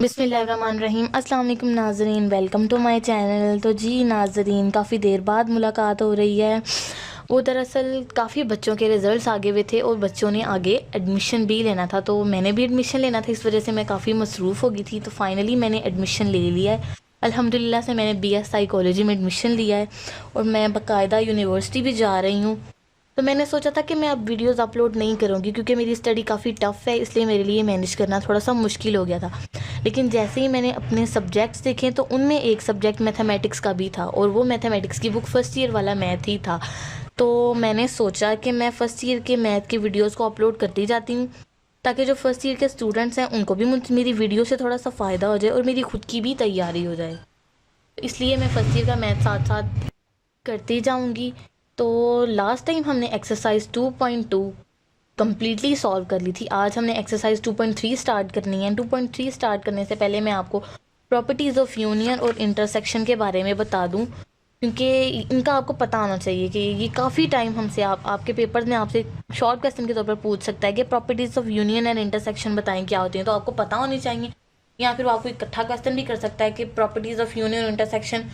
बिस्मिल्लाहिर्रहमानिर्रहीम। अस्सलाम वालेकुम नाज़रीन, वेलकम टू माय चैनल। तो जी नाज़रीन, काफ़ी देर बाद मुलाकात हो रही है। वो दरअसल काफ़ी बच्चों के रिज़ल्ट्स आगे हुए थे और बच्चों ने आगे एडमिशन भी लेना था, तो मैंने भी एडमिशन लेना था। इस वजह से मैं काफ़ी मसरूफ़ हो गई थी। तो फाइनली मैंने एडमिशन ले लिया है अल्हम्दुलिल्लाह से। मैंने BS साइकोलॉजी में एडमिशन लिया है और मैं बाकायदा यूनिवर्सिटी भी जा रही हूँ। तो मैंने सोचा था कि मैं अब वीडियोस अपलोड नहीं करूँगी क्योंकि मेरी स्टडी काफ़ी टफ़ है, इसलिए मेरे लिए मैनेज करना थोड़ा सा मुश्किल हो गया था। लेकिन जैसे ही मैंने अपने सब्जेक्ट्स देखे तो उनमें एक सब्जेक्ट मैथमेटिक्स का भी था और वो मैथमेटिक्स की बुक फ़र्स्ट ईयर वाला मैथ ही था। तो मैंने सोचा कि मैं फ़र्स्ट ईयर के मैथ के वीडियोज़ को अपलोड करती जाती हूँ ताकि जो फ़र्स्ट ईयर के स्टूडेंट्स हैं उनको भी मेरी वीडियो से थोड़ा सा फ़ायदा हो जाए और मेरी खुद की भी तैयारी हो जाए। इसलिए मैं फ़र्स्ट ईयर का मैथ साथ साथ करती जाऊँगी। तो लास्ट टाइम हमने एक्सरसाइज 2.2 कम्प्लीटली सॉल्व कर ली थी। आज हमने एक्सरसाइज 2.3 स्टार्ट करनी है। 2.3 स्टार्ट करने से पहले मैं आपको प्रॉपर्टीज़ ऑफ यूनियन और इंटरसेक्शन के बारे में बता दूं, क्योंकि इनका आपको पता होना चाहिए कि ये काफ़ी टाइम हमसे आपके पेपर में आपसे शॉर्ट क्वेश्चन के तौर पर पूछ सकता है कि properties of union and intersection बताएं क्या होती हैं, तो आपको पता होनी चाहिए। या फिर वो आपको इकट्ठा क्वेश्चन भी कर सकता है कि प्रॉपर्टीज़ ऑफ यूनियन और इंटरसेक्शन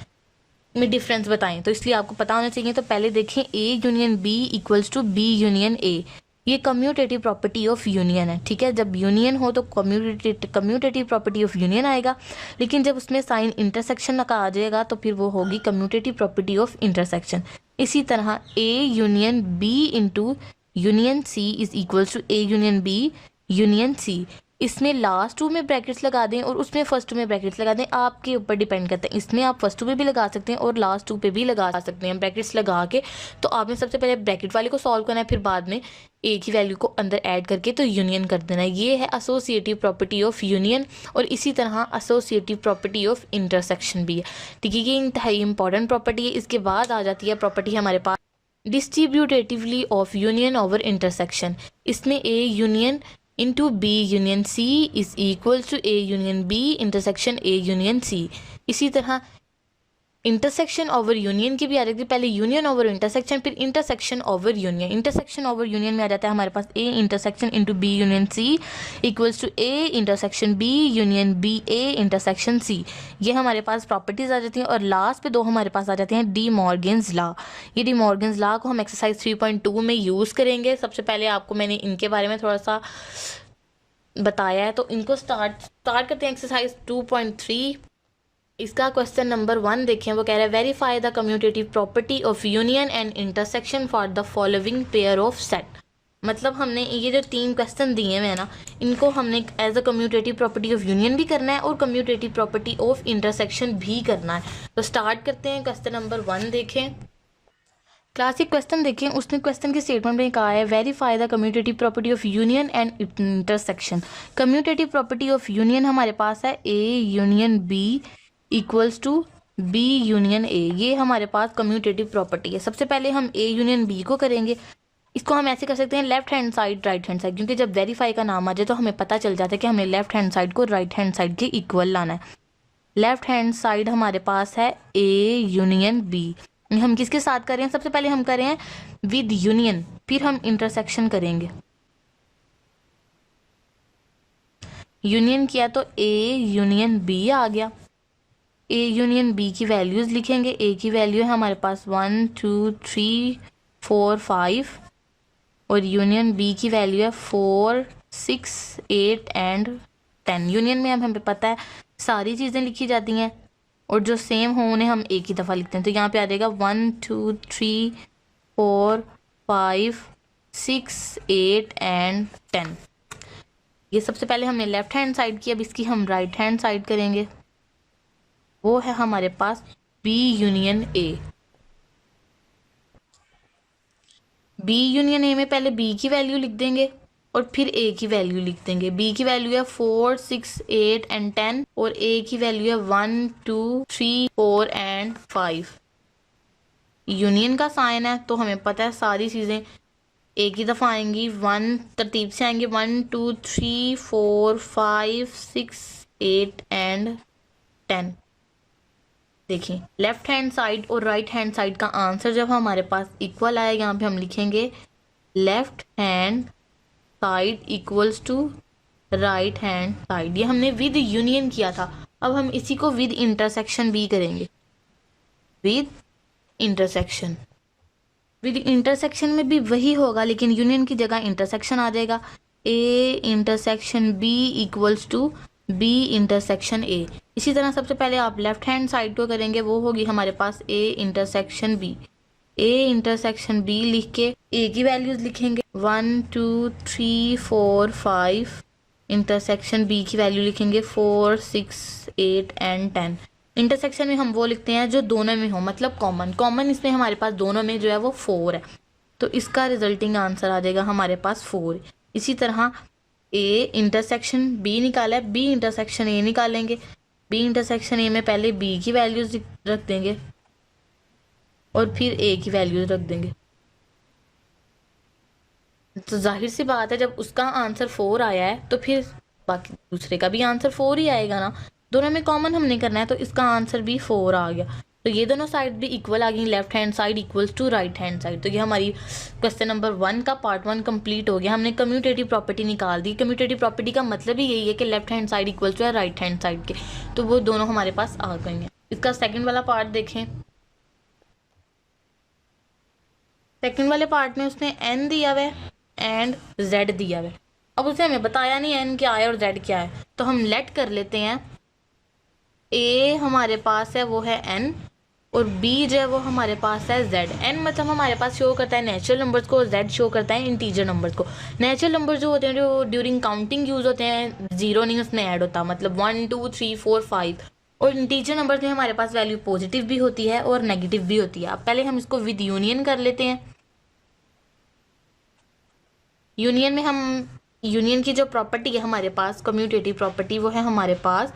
में डिफरेंस बताएं, तो इसलिए आपको पता होना चाहिए। तो पहले देखें, A union B equals to B union A. ये कम्यूटेटिव प्रॉपर्टी ऑफ यूनियन है, ठीक है। जब यूनियन हो तो कम्यूटेटिव प्रॉपर्टी ऑफ यूनियन आएगा, लेकिन जब उसमें साइन इंटरसेक्शन का आ जाएगा तो फिर वो होगी कम्यूटेटिव प्रॉपर्टी ऑफ इंटरसेक्शन। इसी तरह A union B into union C is equals to A union B union C. इसमें लास्ट टू में ब्रैकेट्स लगा दें और उसमें फर्स्ट टू में ब्रैकेट्स लगा दें, आपके ऊपर डिपेंड करता है। इसमें आप फर्स्ट टू पे भी लगा सकते हैं और लास्ट टू पे भी लगा सकते हैं ब्रैकेट्स लगा के। तो आपने सबसे पहले ब्रैकेट वाले को सॉल्व करना है, फिर बाद में एक ही वैल्यू को अंदर ऐड करके तो यूनियन कर देना है। ये है एसोसिएटिव प्रॉपर्टी ऑफ यूनियन, और इसी तरह एसोसिएटिव प्रॉपर्टी ऑफ इंटरसेक्शन भी है, ठीक है। ये इंतहाई इंपॉर्टेंट प्रॉपर्टी है। इसके बाद आ जाती है प्रॉपर्टी हमारे पास distributivity of union over intersection. इसमें A union into B union C is equal to A union B intersection A union C. इसी तरह इंटरसेक्शन ओवर यूनियन की भी आ रही थी, पहले यूनियन ओवर इंटरसेक्शन, फिर intersection over union. Intersection over union में आ जाता है हमारे पास A intersection into B union C equals to A intersection B union B A intersection C. ये हमारे पास प्रॉपर्टीज आ जाती हैं। और लास्ट पे दो हमारे पास आ जाते हैं डी मॉर्गन्स लॉ। ये डी मॉर्गन्स लॉ को हम एक्सरसाइज 3.2 में यूज़ करेंगे। सबसे पहले आपको मैंने इनके बारे में थोड़ा सा बताया है, तो इनको स्टार्ट करते हैं। एक्सरसाइज 2.3, इसका क्वेश्चन नंबर 1 देखें। वो कह रहा है verify the commutative property of union and intersection for the following pair of set. मतलब हमने ये जो 3 क्वेश्चन दिए हुए हैं ना, इनको हमने as a commutative property of union भी करना है और कम्यूटेटिव प्रॉपर्टी ऑफ इंटरसेक्शन भी करना है। तो स्टार्ट करते हैं। क्वेश्चन नंबर 1 देखें, क्लासिक क्वेश्चन देखें। उसने क्वेश्चन की स्टेटमेंट में कहा है verify the commutative property of union and intersection. Commutative property of union हमारे पास है A union B equals to B union A. ये हमारे पास कम्यूटेटिव प्रॉपर्टी है। सबसे पहले हम ए यूनियन बी को करेंगे। इसको हम ऐसे कर सकते हैं left hand side right hand side, क्योंकि जब वेरीफाई का नाम आ जाए तो हमें पता चल जाता है कि हमें लेफ्ट हैंड साइड को राइट हैंड साइड के इक्वल लाना है। लेफ्ट हैंड साइड हमारे पास है ए यूनियन बी। हम किसके साथ कर रहे हैं? सबसे पहले हम कर रहे हैं विद यूनियन, फिर हम इंटरसेक्शन करेंगे। यूनियन किया तो ए यूनियन बी आ गया। ए यूनियन बी की वैल्यूज लिखेंगे। ए की वैल्यू है हमारे पास 1 2 3 4 5 और यूनियन बी की वैल्यू है 4 6 8 एंड 10। यूनियन में अब हमें पता है सारी चीज़ें लिखी जाती हैं और जो सेम हो उन्हें हम एक ही दफ़ा लिखते हैं। तो यहाँ पे आ जाएगा 1 2 3 4 5 6 8 एंड 10। ये सबसे पहले हमने लेफ्ट हैंड साइड की, अब इसकी हम राइट हैंड साइड करेंगे। वो है हमारे पास B union A. B union A में पहले बी की वैल्यू लिख देंगे और फिर ए की वैल्यू लिख देंगे। बी की वैल्यू है 4 6 8 एंड 10 और ए की वैल्यू है 1 2 3 4 एंड 5। यूनियन का साइन है तो हमें पता है सारी चीज़ें एक ही दफ़ा आएंगी, 1 तरतीब से आएंगे, 1 2 3 4 5 6 8 एंड 10। देखिए लेफ्ट हैंड साइड और राइट हैंड साइड का आंसर जब हमारे पास इक्वल आए, यहाँ पे हम लिखेंगे left hand side equals to right hand side. ये हमने विद यूनियन किया था, अब हम इसी को विद इंटरसेक्शन भी करेंगे। विद इंटरसेक्शन, विद इंटरसेक्शन में भी वही होगा लेकिन यूनियन की जगह इंटरसेक्शन आ जाएगा। A intersection B equals to B intersection A. इसी तरह सबसे पहले आप लेफ्ट हैंड साइड को करेंगे, वो होगी हमारे पास A intersection B. A intersection B लिख के ए की वैल्यूज लिखेंगे 1 2 3 4 5। इंटरसेक्शन बी की वैल्यू लिखेंगे 4 6 8 एंड 10। इंटरसेक्शन में हम वो लिखते हैं जो दोनों में हो, मतलब कॉमन। कॉमन इसमें हमारे पास दोनों में जो है वो 4 है, तो इसका रिजल्टिंग आंसर आ जाएगा हमारे पास 4। इसी तरह ए इंटरसेक्शन बी निकाला है, बी इंटरसेक्शन ए निकालेंगे। बी इंटरसेक्शन ए में पहले बी की वैल्यूज रख देंगे और फिर ए की वैल्यूज रख देंगे। तो जाहिर सी बात है जब उसका आंसर 4 आया है तो फिर बाकी दूसरे का भी आंसर 4 ही आएगा ना, दोनों में कॉमन हमने करना है, तो इसका आंसर भी 4 आ गया। तो ये दोनों साइड भी इक्वल आ गई, left hand side equals to right hand side. तो ये हमारी क्वेश्चन नंबर 1 का पार्ट 1 कंप्लीट हो गया। हमने कम्यूटेटिव प्रॉपर्टी निकाल दी। कम्यूटेटिव प्रॉपर्टी का मतलब ही यही है कि left hand side equals to right hand side के, तो वो दोनों हमारे पास आ गए हैं। इसका सेकेंड वाला पार्ट देखें। सेकेंड वाले पार्ट में उसने n दिया हुआ है एंड z दिया हुआ है। अब उसे हमें बताया नहीं n क्या है और z क्या है, तो हम लेट कर लेते हैं। a हमारे पास है वो है n और b जो है वो हमारे पास है z। n मतलब हमारे पास शो करता है नेचुरल नंबर्स को और z शो करता है इंटीजर नंबर्स को। नेचुरल नंबर्स जो होते हैं जो ड्यूरिंग काउंटिंग यूज होते हैं, जीरो नहीं उसमें ऐड होता, मतलब 1 2 3 4 5। और इंटीजर नंबर्स में हमारे पास वैल्यू पॉजिटिव भी होती है और नेगेटिव भी होती है। अब पहले हम इसको विद यूनियन कर लेते हैं। यूनियन में हम यूनियन की जो प्रॉपर्टी है हमारे पास, कम्यूटेटिव प्रॉपर्टी, वो है हमारे पास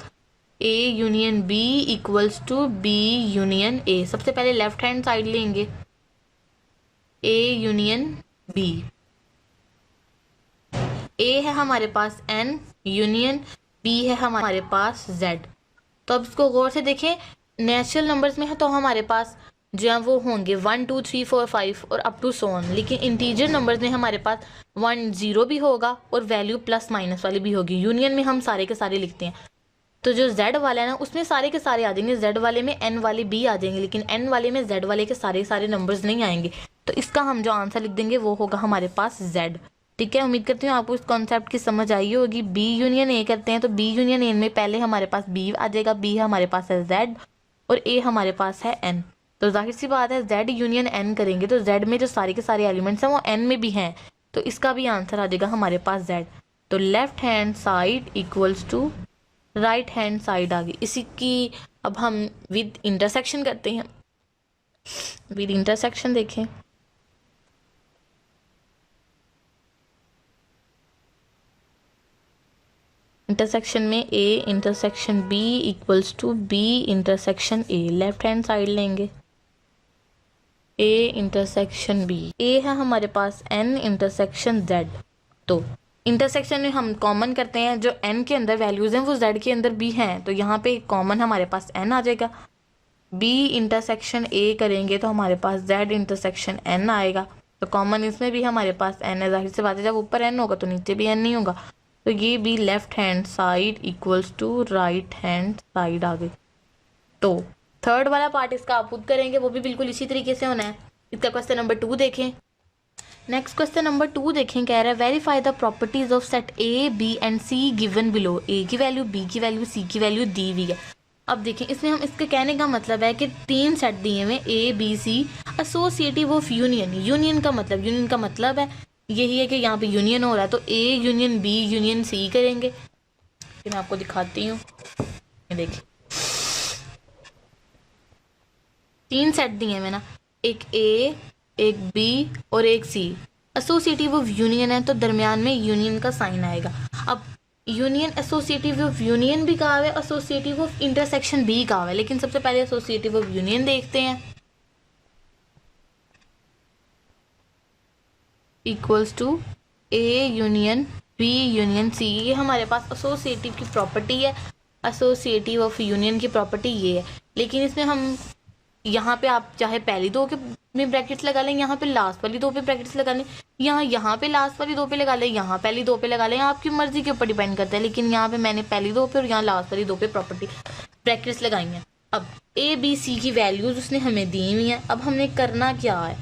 A union B equals to B union A. सबसे पहले लेफ्ट हैंड साइड लेंगे, ए यूनियन बी। ए है हमारे पास n यूनियन b है हमारे पास z। तो अब इसको गौर से देखें, नेचुरल नंबर्स में है तो हमारे पास जो है वो होंगे 1 2 3 4 5 और अप टू सो ऑन। लेकिन इंटीजर नंबर्स में हमारे पास 1 0 भी होगा और वैल्यू प्लस माइनस वाली भी होगी। यूनियन में हम सारे के सारे लिखते हैं, तो जो z वाला है ना उसमें सारे के सारे आ जाएंगे। z वाले में n वाले भी आ जाएंगे लेकिन n वाले में z वाले के सारे सारे नंबर्स नहीं आएंगे। तो इसका हम जो आंसर लिख देंगे वो होगा हमारे पास z। ठीक है, उम्मीद करती हूँ आपको इस कॉन्सेप्ट की समझ आई होगी। बी यूनियन ए करते हैं तो बी यूनियन ए में पहले हमारे पास बी आ जाएगा, बी हमारे पास है z और ए हमारे पास है n। तो जाहिर सी बात है z यूनियन n करेंगे तो z में जो सारे के सारे एलिमेंट्स हैं वो n में भी हैं, तो इसका भी आंसर आ जाएगा हमारे पास z। तो left hand side equals to right hand side आ गई। इसी की अब हम विद इंटरसेक्शन करते हैं। विद इंटरसेक्शन देखें, इंटरसेक्शन में a intersection b equals to b intersection a। Left hand side लेंगे, a इंटरसेक्शन b। a है हमारे पास n इंटरसेक्शन z। तो इंटरसेक्शन में हम कॉमन करते हैं, जो n के अंदर वैल्यूज हैं वो z के अंदर भी हैं, तो यहाँ पे कॉमन हमारे पास n आ जाएगा। b इंटरसेक्शन a करेंगे तो हमारे पास z इंटरसेक्शन n आएगा, तो कॉमन इसमें भी हमारे पास n है। जाहिर सी बात है जब ऊपर n होगा तो नीचे भी n नहीं होगा, तो ये भी left hand side equals to right hand side आ गई। तो थर्ड वाला पार्ट इसका आप खुद करेंगे, वो भी बिल्कुल इसी तरीके से होना है। इसका क्वेश्चन नंबर 2 देखें। नेक्स्ट क्वेश्चन नंबर 2 देखें, कह रहा है verify the properties of set A B and C given below. A की वैल्यू, बी की वैल्यू, सी की वैल्यू दी हुई है। अब देखें इसमें हम इसके कहने का मतलब है कि 3 सेट दिए हुए A B C associative of union. Union का मतलब है यही है कि यहाँ पे यूनियन हो रहा है, तो A union B union C करेंगे। मैं आपको दिखाती हूँ, देखिए 3 सेट दिए हैं ना, एक ए, एक बी और एक सी। एसोसिएटिव ऑफ यूनियन है तो दरमियान में यूनियन का साइन आएगा। अब यूनियन एसोसिएटिव ऑफ यूनियन भी कहा हुआ है, एसोसिएटिव ऑफ इंटरसेक्शन भी कहा हुआ है, लेकिन सबसे पहले एसोसिएटिव ऑफ यूनियन देखते हैं। Equals to A union B union C. ये हमारे पास एसोसिएटिव की प्रॉपर्टी है, एसोसिएटिव ऑफ यूनियन की प्रॉपर्टी ये है। लेकिन इसमें हम यहाँ पे आप चाहे पहली दो के में ब्रैकेट्स लगा लें, यहाँ पे लास्ट वाली 2 पे ब्रैकेट्स लगा लें, यहाँ पे लास्ट वाली 2 पे लगा लें, यहाँ पहली 2 पे लगा लें, आपकी मर्जी के ऊपर डिपेंड करता है। लेकिन यहाँ पे मैंने पहली 2 पे और यहाँ लास्ट वाली 2 पे प्रॉपर्टी ब्रैकेट्स लगाई हैं। अब ए बी सी की वैल्यूज उसने हमें दी हुई हैं। अब हमने करना क्या है,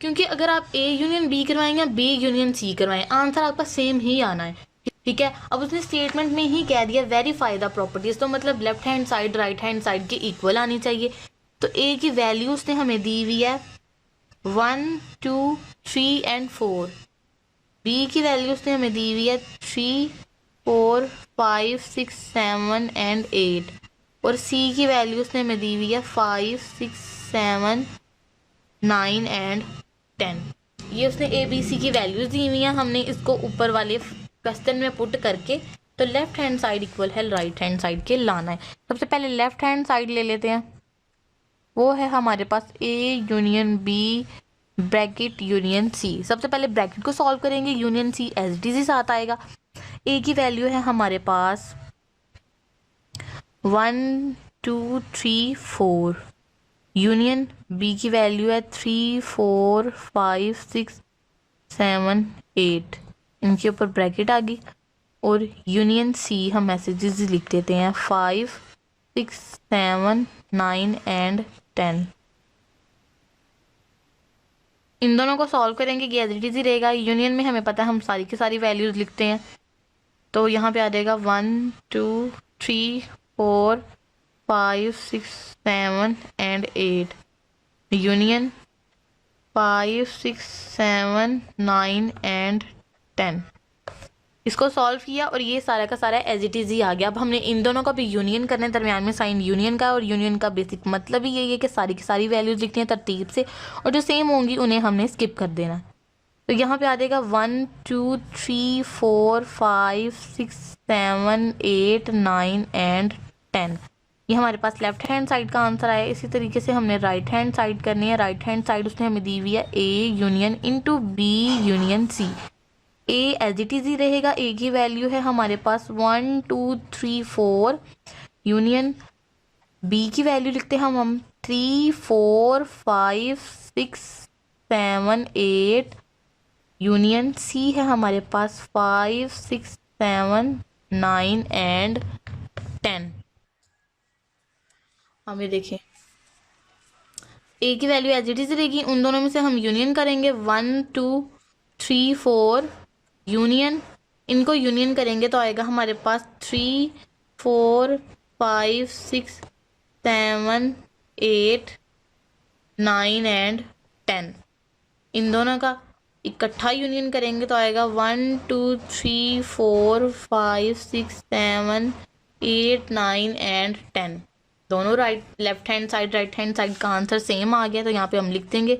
क्योंकि अगर आप ए यूनियन बी करवाएं या बी यूनियन सी करवाएं, आंसर आपका सेम ही आना है, ठीक है। अब उसने स्टेटमेंट में ही कह दिया वेरीफाई द प्रॉपर्टीज, तो मतलब left hand side right hand side के इक्वल आनी चाहिए। तो ए की वैल्यू उसने हमें दी हुई है 1 2 3 एंड 4, बी की वैल्यू उसने हमें दी हुई है 3 4 5 6 7 एंड 8, और सी की वैल्यू उसने हमें दी हुई है 5 6 7 9 एंड 10। ये उसने ए बी सी की वैल्यूज दी हुई हैं, हमने इसको ऊपर वाले क्वेश्चन में पुट करके तो लेफ्ट हैंड साइड इक्वल है राइट हैंड साइड के लाना है। सबसे पहले लेफ्ट हैंड साइड ले लेते हैं, वो है हमारे पास A union B bracket union C. सबसे पहले ब्रैकेट को सॉल्व करेंगे, union C as D C साथ आएगा। ए की वैल्यू है हमारे पास 1 2 3 4, यूनियन बी की वैल्यू है 3 4 5 6 7 8, इनके ऊपर ब्रैकेट आ गई, और यूनियन सी हम मैसेजेस लिख देते हैं 5 6 7 9 एंड 10। इन दोनों को सॉल्व करेंगे, ये एज इट इज ही रहेगा। यूनियन में हमें पता है हम सारी की सारी वैल्यूज लिखते हैं, तो यहाँ पे आ जाएगा 1 2 3 4 5 6 7 एंड 8, यूनियन 5 6 7 9 एंड 10। इसको सॉल्व किया और ये सारा का सारा एज इट इज ही आ गया। अब हमने इन दोनों का भी यूनियन करने, दरमियान में साइन यूनियन का, और यूनियन का बेसिक मतलब ही यही है कि सारी की सारी वैल्यूज लिखनी है तरतीब से, और जो सेम होंगी उन्हें हमने स्किप कर देना। तो यहाँ पे आ जाएगा 1 2 3 4 5 6 7 8 9 एंड 10। ये हमारे पास लेफ्ट हैंड साइड का आंसर आया। इसी तरीके से हमने राइट हैंड साइड करनी है। राइट हैंड साइड उसने हमें दी हुई है A union into B union C. A as it is ही रहेगा, ए की वैल्यू है हमारे पास 1 2 3 4, यूनियन बी की वैल्यू लिखते हैं हम 3 4 5 6 7 8, यूनियन सी है हमारे पास 5 6 7 9 एंड 10। हमें देखिए ए की वैल्यू एज इट इज रहेगी, उन दोनों में से हम यूनियन करेंगे 1 2 3 4, यूनियन, इनको यूनियन करेंगे तो आएगा हमारे पास 3 4 5 6 7 8 9 एंड 10। इन दोनों का इकट्ठा यूनियन करेंगे तो आएगा 1 2 3 4 5 6 7 8 9 एंड 10। दोनों left hand side right hand side का आंसर सेम आ गया, तो यहाँ पे हम लिख देंगे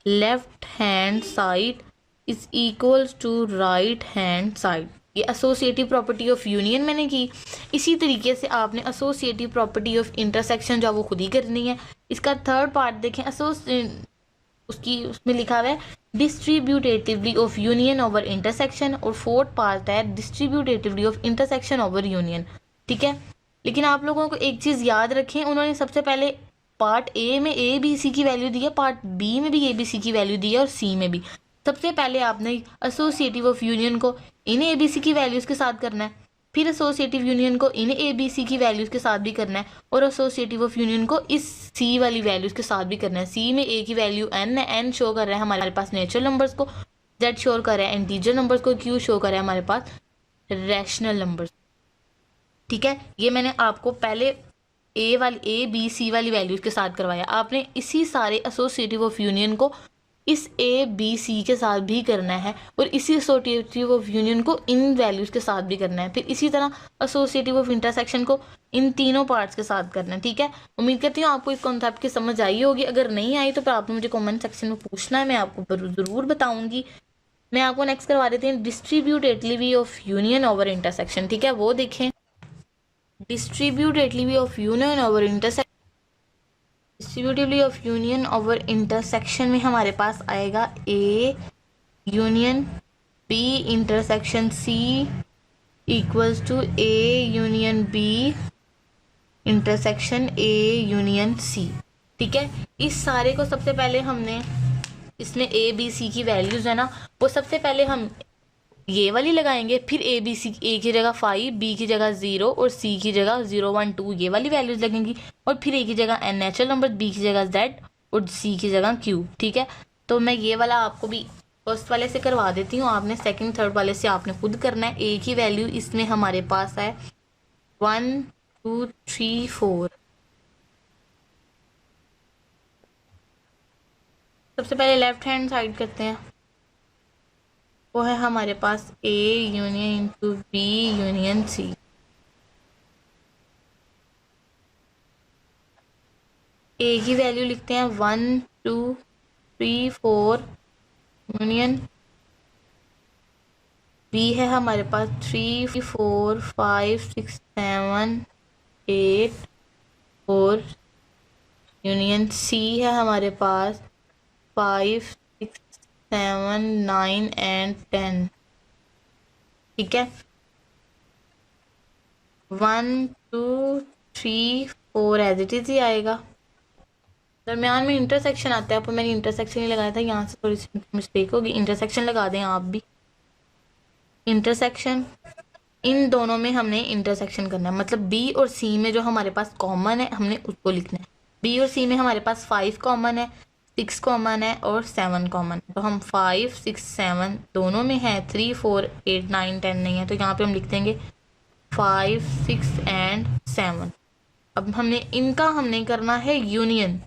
left hand side is equals to right hand side. ये एसोसिएटिव प्रॉपर्टी ऑफ यूनियन मैंने की। इसी तरीके से आपने एसोसिएटिव प्रॉपर्टी ऑफ इंटरसेक्शन जो वो खुद ही करनी है। इसका थर्ड पार्ट देखें, उसमें लिखा हुआ है डिस्ट्रीब्यूटेटिवली ऑफ यूनियन ओवर इंटरसेक्शन, और फोर्थ पार्ट है डिस्ट्रीब्यूटेटिवली ऑफ इंटरसेक्शन ओवर यूनियन। ठीक है, लेकिन आप लोगों को एक चीज़ याद रखें, उन्होंने सबसे पहले पार्ट ए में ए बी सी की वैल्यू दी है, पार्ट बी में भी ए बी सी की वैल्यू दी है, और सी में भी। सबसे पहले आपने एसोसिएटिव ऑफ यूनियन को इन ए बी सी की वैल्यूज़ के साथ करना है, फिर एसोसिएटिव यूनियन को इन ए बी सी की वैल्यूज़ के साथ भी करना है, और एसोसिएटिव ऑफ यूनियन को इस सी वाली वैल्यूज़ के साथ भी करना है। सी में ए की वैल्यू एन है, एन शो कर रहा है हमारे पास नेचुरल नंबर्स को, जेड शो कर रहा है इंटीजर नंबर्स को, क्यू शो कर रहा है हमारे पास रैशनल नंबर्स। ठीक है, ये मैंने आपको पहले ए बी सी वाली वैल्यूज़ के साथ करवाया। आपने इसी सारे एसोसिएटिव ऑफ यूनियन को इस ए बी सी के साथ भी करना है, और इसी एसोसिएटिव ऑफ यूनियन को इन वैल्यूज़ के साथ भी करना है, फिर इसी तरह एसोसिएटिव ऑफ इंटरसेक्शन को इन तीनों पार्ट्स के साथ करना है। ठीक है, उम्मीद करती हूँ आपको इस कॉन्सेप्ट की समझ आई होगी। अगर नहीं आई तो फिर आपने मुझे कमेंट सेक्शन में पूछना है, मैं आपको ज़रूर बताऊँगी। मैं आपको नेक्स्ट करवा देती हूँ distributively of union over intersection. ठीक है, वो देखें, distributively of union over intersection. Distributively of union over intersection में हमारे पास आएगा A union B intersection C equals to A union B intersection A union C. ठीक है, इस सारे को सबसे पहले हमने इसमें ए बी सी की वैल्यूज है ना, वो सबसे पहले हम ये वाली लगाएंगे, फिर ए बी सी, ए की जगह 5, बी की जगह 0 और सी की जगह 0 1 2 ये वाली वैल्यूज लगेंगी, और फिर ए की जगह एन नेचुरल नंबर, बी की जगह जेड और सी की जगह क्यू। ठीक है, तो मैं ये वाला आपको भी फर्स्ट वाले से करवा देती हूँ, आपने सेकंड थर्ड वाले से आपने खुद करना है। ए की वैल्यू इसमें हमारे पास है 1 2 3 4। सबसे पहले लेफ्ट हैंड साइड करते हैं, वो है हमारे पास A union into B union C. A की वैल्यू लिखते हैं 1 2 3 4 यूनियन, बी है हमारे पास 3 4 5 6 7 8 और यूनियन सी है हमारे पास 5 6 7 9 एंड 10। ठीक है, 1 2 3 4 एज इट इज ही आएगा। दरम्यान में इंटरसेक्शन आता है, आपको मैंने इंटरसेक्शन ही लगाया था, यहाँ से थोड़ी सी मिस्टेक होगी, इंटरसेक्शन लगा दें आप भी। इंटरसेक्शन, इन दोनों में हमने इंटरसेक्शन करना है, मतलब बी और सी में जो हमारे पास कॉमन है हमने उसको लिखना है। बी और सी में हमारे पास 5 कॉमन है, 6 कॉमन है और 7 कॉमन है, तो हम 5 6 7 दोनों में है, 3 4 8 9 10 नहीं है, तो यहाँ पे हम लिख देंगे 5 6 एंड 7। अब हमने करना है union,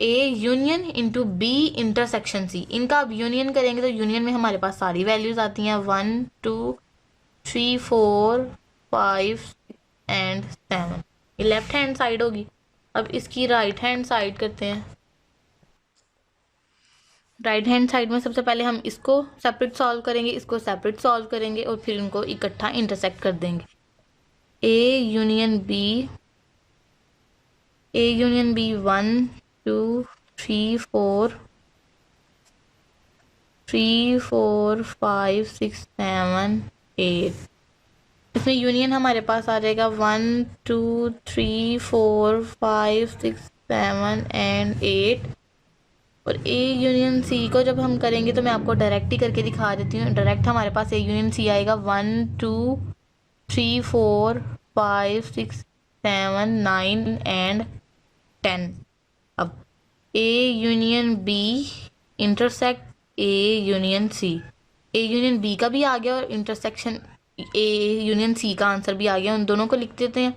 A union into B intersection C. इनका अब यूनियन करेंगे तो यूनियन में हमारे पास सारी वैल्यूज आती हैं 1 2 3 4 5 एंड 7। ये लेफ्ट हैंड साइड होगी। अब इसकी राइट हैंड साइड करते हैं। राइट हैंड साइड में सबसे पहले हम इसको सेपरेट सॉल्व करेंगे, इसको सेपरेट सॉल्व करेंगे और फिर इनको इकट्ठा इंटरसेक्ट कर देंगे। A union B 1 2 3 4 3 4 5 6 7 8। इसमें यूनियन हमारे पास आ जाएगा 1 2 3 4 5 6 7 एंड 8। और ए यूनियन सी को जब हम करेंगे तो मैं आपको डायरेक्ट ही करके दिखा देती हूँ। डायरेक्ट हमारे पास ए यूनियन सी आएगा 1 2 3 4 5 6 7 9 एंड 10। अब A union B intersect A union C, A union B का भी आ गया और इंटरसेक्शन ए यूनियन सी का आंसर भी आ गया। उन दोनों को लिख देते हैं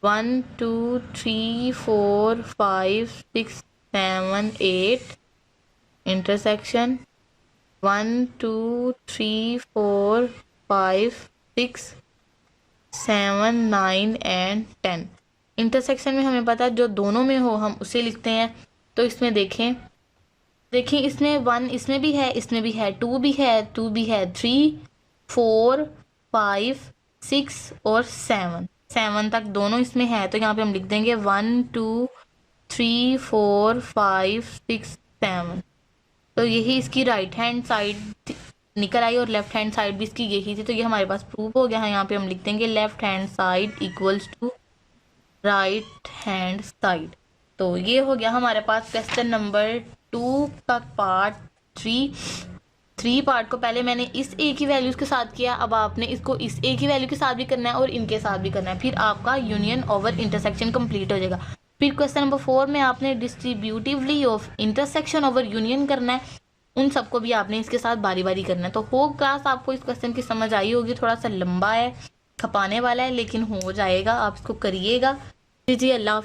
1 2 3 4 5 6 7 8 इंटरसेक्शन 1 2 3 4 5 6 7 9 एंड 10। इंटरसेक्शन में हमें पता है जो दोनों में हो हम उसे लिखते हैं। तो इसमें देखें इसमें 1 इसमें भी है, इसमें भी है, 2 भी है, 2 भी है, 3 4 5 6 और 7 तक दोनों इसमें है। तो यहाँ पे हम लिख देंगे 1 2 3 4 5 6 7। तो यही इसकी राइट हैंड साइड निकल आई और लेफ्ट हैंड साइड भी इसकी यही थी। तो ये हमारे पास प्रूफ हो गया है। यहाँ पे हम लिख देंगे left hand side equals to right hand side. तो ये हो गया हमारे पास क्वेश्चन नंबर 2 का पार्ट 3 पार्ट को पहले मैंने इस ए की वैल्यूज के साथ किया, अब आपने इसको इस ए की वैल्यू के साथ भी करना है और इनके साथ भी करना है, फिर आपका यूनियन ओवर इंटरसेक्शन कंप्लीट हो जाएगा। फिर क्वेश्चन नंबर 4 में आपने डिस्ट्रीब्यूटिवली ऑफ इंटरसेक्शन ओवर यूनियन करना है, उन सबको भी आपने इसके साथ बारी बारी करना है। तो होप क्लास आपको इस क्वेश्चन की समझ आई होगी। थोड़ा सा लंबा है, खपाने वाला है, लेकिन हो जाएगा, आप इसको करिएगा। जी अल्लाह।